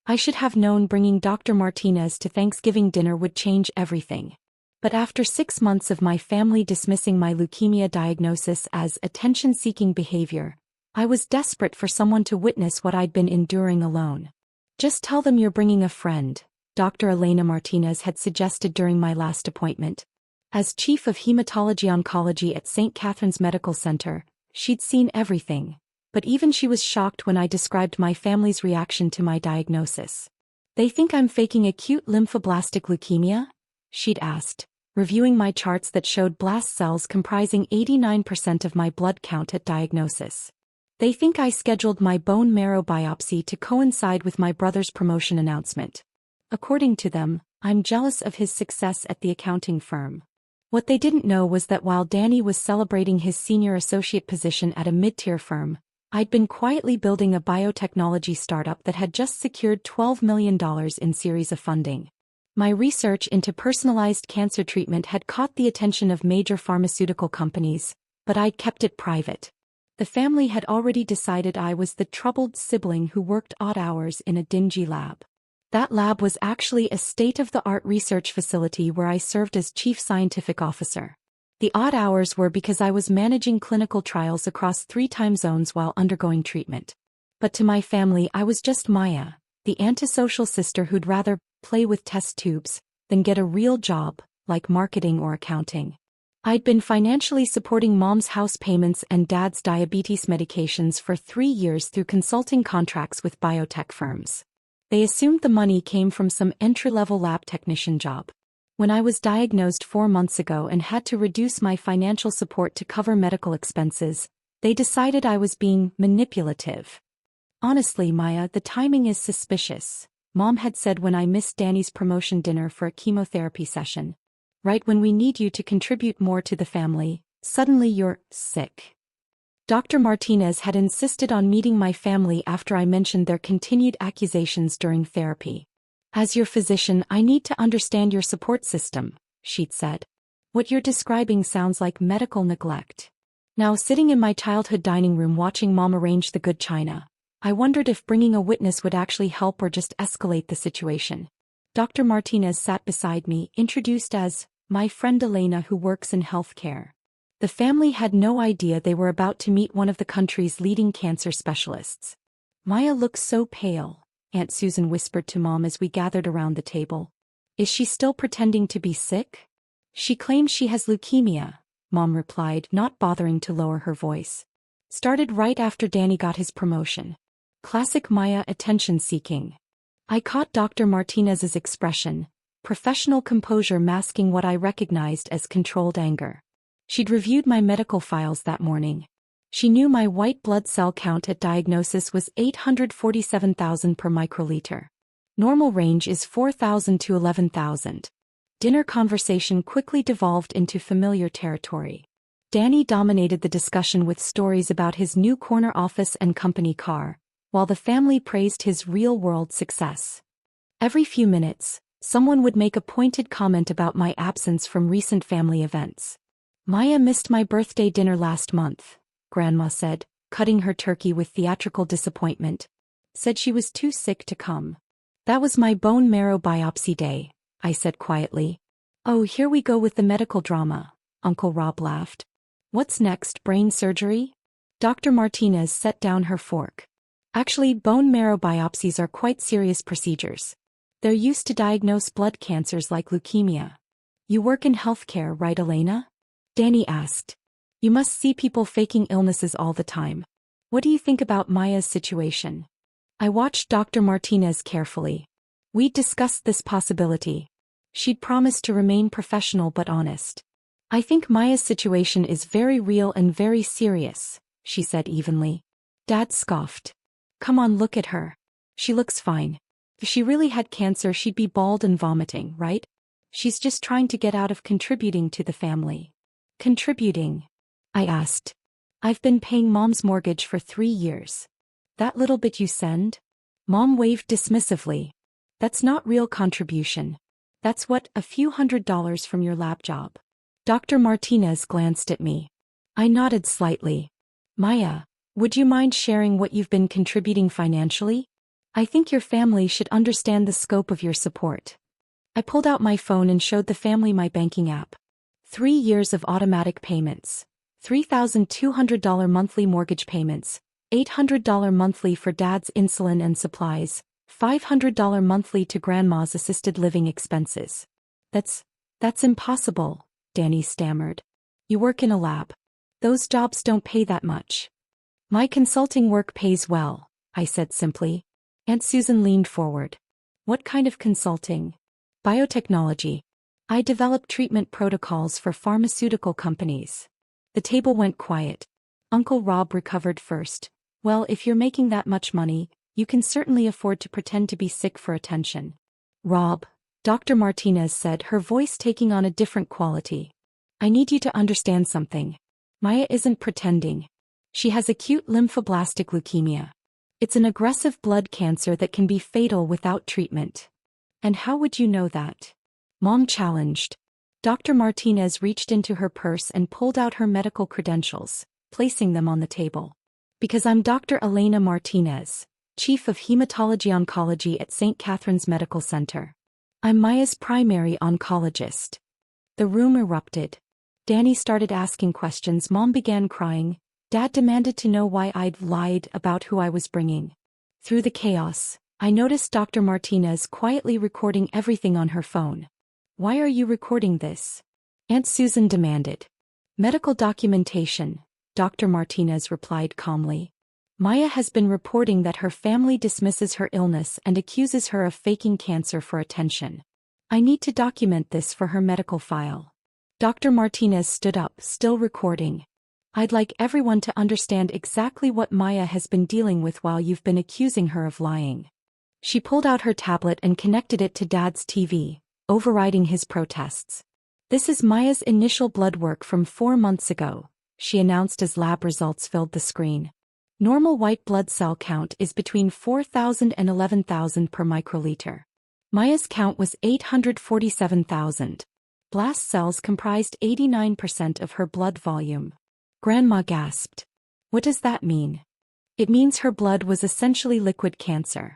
I should have known bringing Dr. Martinez to Thanksgiving dinner would change everything. But after 6 months of my family dismissing my leukemia diagnosis as attention-seeking behavior, I was desperate for someone to witness what I'd been enduring alone. Just tell them you're bringing a friend, Dr. Elena Martinez had suggested during my last appointment. As Chief of Hematology-Oncology at St. Catherine's Medical Center, she'd seen everything, but even she was shocked when I described my family's reaction to my diagnosis. "They think I'm faking acute lymphoblastic leukemia?" she'd asked, reviewing my charts that showed blast cells comprising 89% of my blood count at diagnosis. "They think I scheduled my bone marrow biopsy to coincide with my brother's promotion announcement. According to them, I'm jealous of his success at the accounting firm." What they didn't know was that while Danny was celebrating his senior associate position at a mid-tier firm, I'd been quietly building a biotechnology startup that had just secured $12 million in series of funding. My research into personalized cancer treatment had caught the attention of major pharmaceutical companies, but I'd kept it private. The family had already decided I was the troubled sibling who worked odd hours in a dingy lab. That lab was actually a state-of-the-art research facility where I served as chief scientific officer. The odd hours were because I was managing clinical trials across 3 time zones while undergoing treatment. But to my family I was just Maya, the antisocial sister who'd rather play with test tubes than get a real job, like marketing or accounting. I'd been financially supporting Mom's house payments and Dad's diabetes medications for 3 years through consulting contracts with biotech firms. They assumed the money came from some entry-level lab technician job. When I was diagnosed 4 months ago and had to reduce my financial support to cover medical expenses, they decided I was being manipulative. "Honestly, Maya, the timing is suspicious," Mom had said when I missed Danny's promotion dinner for a chemotherapy session. "Right when we need you to contribute more to the family, suddenly you're sick." Dr. Martinez had insisted on meeting my family after I mentioned their continued accusations during therapy. "As your physician, I need to understand your support system," she'd said. "What you're describing sounds like medical neglect." Now, sitting in my childhood dining room watching Mom arrange the good china, I wondered if bringing a witness would actually help or just escalate the situation. Dr. Martinez sat beside me, introduced as my friend Elena who works in healthcare. The family had no idea they were about to meet one of the country's leading cancer specialists. "Maya looks so pale," Aunt Susan whispered to Mom as we gathered around the table. "Is she still pretending to be sick?" "She claims she has leukemia," Mom replied, not bothering to lower her voice. "Started right after Danny got his promotion. Classic Maya attention-seeking." I caught Dr. Martinez's expression, professional composure masking what I recognized as controlled anger. She'd reviewed my medical files that morning. She knew my white blood cell count at diagnosis was 847,000 per microliter. Normal range is 4,000 to 11,000. Dinner conversation quickly devolved into familiar territory. Danny dominated the discussion with stories about his new corner office and company car, while the family praised his real-world success. Every few minutes, someone would make a pointed comment about my absence from recent family events. "Maya missed my birthday dinner last month," Grandma said, cutting her turkey with theatrical disappointment. "Said she was too sick to come." "That was my bone marrow biopsy day," I said quietly. "Oh, here we go with the medical drama," Uncle Rob laughed. "What's next, brain surgery?" Dr. Martinez set down her fork. "Actually, bone marrow biopsies are quite serious procedures. They're used to diagnose blood cancers like leukemia." "You work in healthcare, right, Elena?" Danny asked. "You must see people faking illnesses all the time. What do you think about Maya's situation?" I watched Dr. Martinez carefully. We'd discussed this possibility. She'd promised to remain professional but honest. "I think Maya's situation is very real and very serious," she said evenly. Dad scoffed. "Come on, look at her. She looks fine. If she really had cancer, she'd be bald and vomiting, right? She's just trying to get out of contributing to the family." "Contributing?" I asked. "I've been paying Mom's mortgage for 3 years. That little bit you send?" Mom waved dismissively. "That's not real contribution. That's what, a few $100s from your lab job." Dr. Martinez glanced at me. I nodded slightly. "Maya, would you mind sharing what you've been contributing financially?" I think your family should understand the scope of your support. I pulled out my phone and showed the family my banking app. 3 years of automatic payments. $3,200 monthly mortgage payments. $800 monthly for dad's insulin and supplies. $500 monthly to grandma's assisted living expenses. That's impossible, Danny stammered. You work in a lab. Those jobs don't pay that much. My consulting work pays well, I said simply. Aunt Susan leaned forward. What kind of consulting? Biotechnology. I develop treatment protocols for pharmaceutical companies. The table went quiet. Uncle Rob recovered first. Well, if you're making that much money, you can certainly afford to pretend to be sick for attention. Rob, Dr. Martinez said, her voice taking on a different quality. I need you to understand something. Maya isn't pretending. She has acute lymphoblastic leukemia. It's an aggressive blood cancer that can be fatal without treatment. And how would you know that? Mom challenged. Dr. Martinez reached into her purse and pulled out her medical credentials, placing them on the table. Because I'm Dr. Elena Martinez, Chief of Hematology-Oncology at St. Catherine's Medical Center. I'm Maya's primary oncologist. The room erupted. Danny started asking questions. Mom began crying. Dad demanded to know why I'd lied about who I was bringing. Through the chaos, I noticed Dr. Martinez quietly recording everything on her phone. Why are you recording this? Aunt Susan demanded. Medical documentation, Dr. Martinez replied calmly. Maya has been reporting that her family dismisses her illness and accuses her of faking cancer for attention. I need to document this for her medical file. Dr. Martinez stood up, still recording. I'd like everyone to understand exactly what Maya has been dealing with while you've been accusing her of lying. She pulled out her tablet and connected it to Dad's TV, overriding his protests. This is Maya's initial blood work from 4 months ago, she announced as lab results filled the screen. Normal white blood cell count is between 4,000 and 11,000 per microliter. Maya's count was 847,000. Blast cells comprised 89% of her blood volume. Grandma gasped. What does that mean? It means her blood was essentially liquid cancer.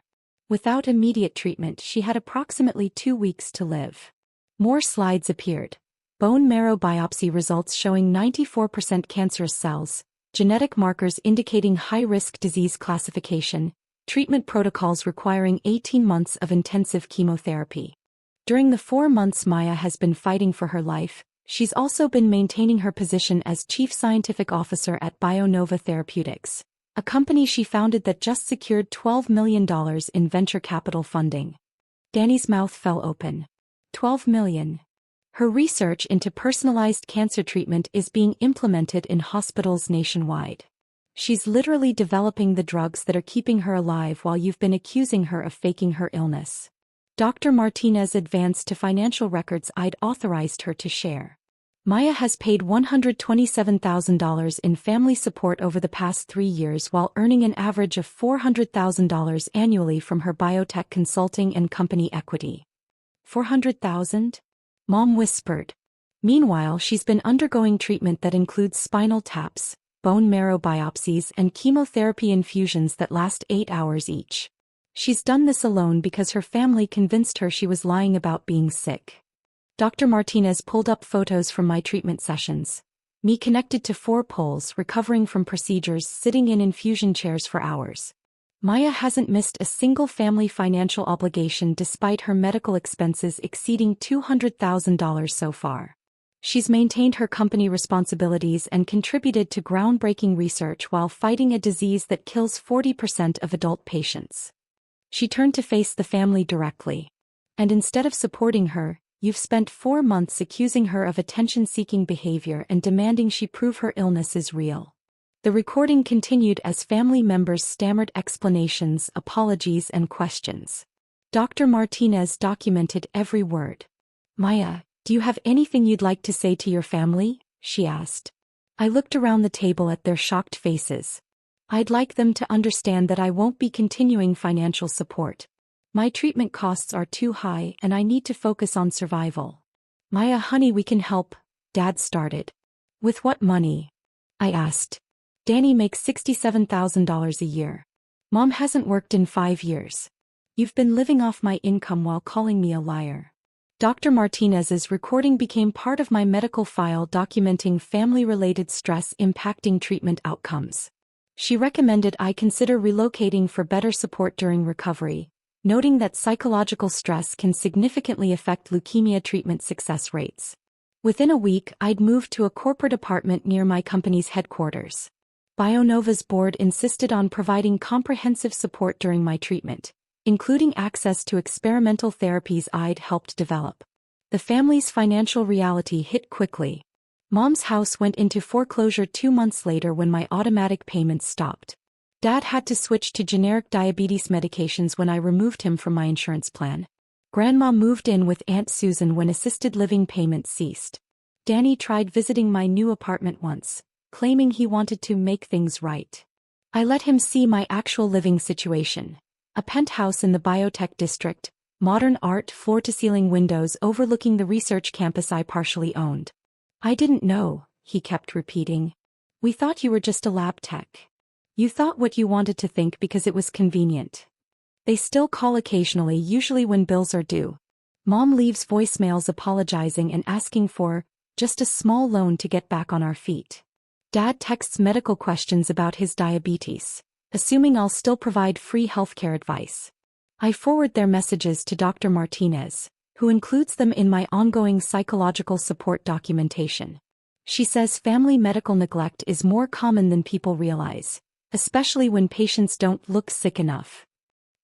Without immediate treatment, she had approximately 2 weeks to live. More slides appeared. Bone marrow biopsy results showing 94% cancerous cells, genetic markers indicating high-risk disease classification, treatment protocols requiring 18 months of intensive chemotherapy. During the 4 months Maya has been fighting for her life, she's also been maintaining her position as Chief Scientific Officer at BioNova Therapeutics, a company she founded that just secured $12 million in venture capital funding. Danny's mouth fell open. $12 million. Her research into personalized cancer treatment is being implemented in hospitals nationwide. She's literally developing the drugs that are keeping her alive while you've been accusing her of faking her illness. Dr. Martinez advanced to financial records I'd authorized her to share. Maya has paid $127,000 in family support over the past 3 years while earning an average of $400,000 annually from her biotech consulting and company equity. $400,000? Mom whispered. Meanwhile, she's been undergoing treatment that includes spinal taps, bone marrow biopsies, and chemotherapy infusions that last 8 hours each. She's done this alone because her family convinced her she was lying about being sick. Dr. Martinez pulled up photos from my treatment sessions. Me connected to 4 poles, recovering from procedures, sitting in infusion chairs for hours. Maya hasn't missed a single family financial obligation despite her medical expenses exceeding $200,000 so far. She's maintained her company responsibilities and contributed to groundbreaking research while fighting a disease that kills 40% of adult patients. She turned to face the family directly. And instead of supporting her, you've spent 4 months accusing her of attention-seeking behavior and demanding she prove her illness is real. The recording continued as family members stammered explanations, apologies, and questions. Dr. Martinez documented every word. Maya, do you have anything you'd like to say to your family? She asked. I looked around the table at their shocked faces. I'd like them to understand that I won't be continuing financial support. My treatment costs are too high and I need to focus on survival. Maya, honey, we can help, Dad started. With what money? I asked. Danny makes $67,000 a year. Mom hasn't worked in 5 years. You've been living off my income while calling me a liar. Dr. Martinez's recording became part of my medical file documenting family-related stress impacting treatment outcomes. She recommended I consider relocating for better support during recovery, noting that psychological stress can significantly affect leukemia treatment success rates. Within a week, I'd moved to a corporate apartment near my company's headquarters. BioNova's board insisted on providing comprehensive support during my treatment, including access to experimental therapies I'd helped develop. The family's financial reality hit quickly. Mom's house went into foreclosure 2 months later when my automatic payments stopped. Dad had to switch to generic diabetes medications when I removed him from my insurance plan. Grandma moved in with Aunt Susan when assisted living payments ceased. Danny tried visiting my new apartment once, claiming he wanted to make things right. I let him see my actual living situation. A penthouse in the biotech district, modern art floor-to-ceiling windows overlooking the research campus I partially owned. I didn't know, he kept repeating. We thought you were just a lab tech. You thought what you wanted to think because it was convenient. They still call occasionally, usually when bills are due. Mom leaves voicemails apologizing and asking for just a small loan to get back on our feet. Dad texts medical questions about his diabetes, assuming I'll still provide free healthcare advice. I forward their messages to Dr. Martinez, who includes them in my ongoing psychological support documentation. She says family medical neglect is more common than people realize, especially when patients don't look sick enough.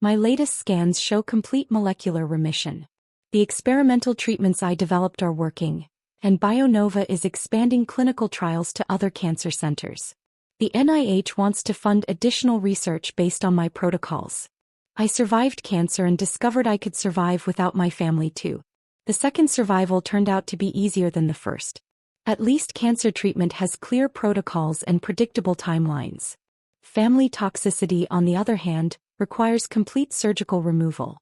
My latest scans show complete molecular remission. The experimental treatments I developed are working, and BioNova is expanding clinical trials to other cancer centers. The NIH wants to fund additional research based on my protocols. I survived cancer and discovered I could survive without my family too. The second survival turned out to be easier than the first. At least cancer treatment has clear protocols and predictable timelines. Family toxicity, on the other hand, requires complete surgical removal.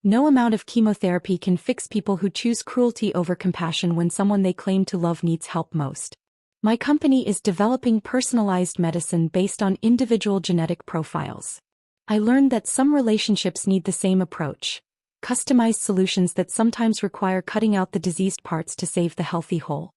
No amount of chemotherapy can fix people who choose cruelty over compassion when someone they claim to love needs help most. My company is developing personalized medicine based on individual genetic profiles. I learned that some relationships need the same approach, customized solutions that sometimes require cutting out the diseased parts to save the healthy whole.